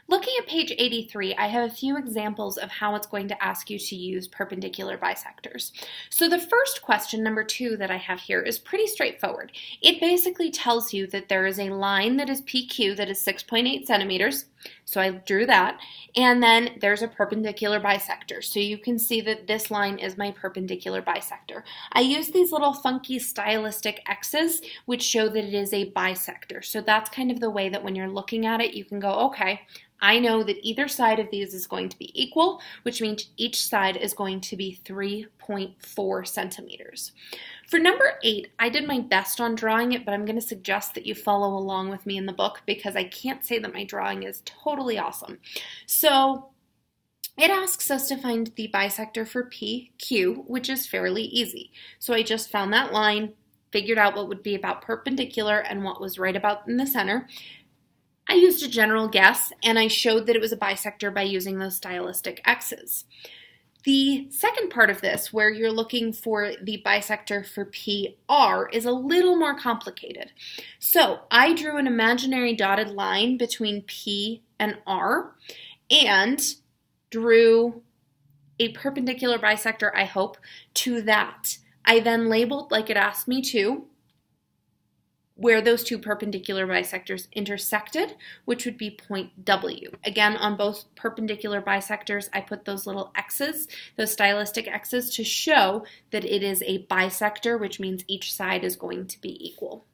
Looking at page 83, I have a few examples of how it's going to ask you to use perpendicular bisectors. So the first question, number 2, that I have here is pretty straightforward. It basically tells you that there is a line that is PQ that is 6.8 centimeters. So I drew that. And then there's a perpendicular bisector. So you can see that this line is my perpendicular bisector. I use these little funky stylistic X's, which show that it is a bisector. So that's kind of the way that when you're looking at it, you can go, okay, I know that either side of these is going to be equal, which means each side is going to be 3.4 centimeters. For number 8, I did my best on drawing it, but I'm going to suggest that you follow along with me in the book because I can't say that my drawing is totally awesome. So it asks us to find the bisector for PQ, which is fairly easy. So I just found that line, figured out what would be about perpendicular and what was right about in the center. I used a general guess, and I showed that it was a bisector by using those stylistic X's. The second part of this, where you're looking for the bisector for PR, is a little more complicated. So I drew an imaginary dotted line between P and R, and drew a perpendicular bisector, I hope, to that. I then labeled, like it asked me to, where those two perpendicular bisectors intersected, which would be point W. Again, on both perpendicular bisectors, I put those little X's, those stylistic X's, to show that it is a bisector, which means each side is going to be equal.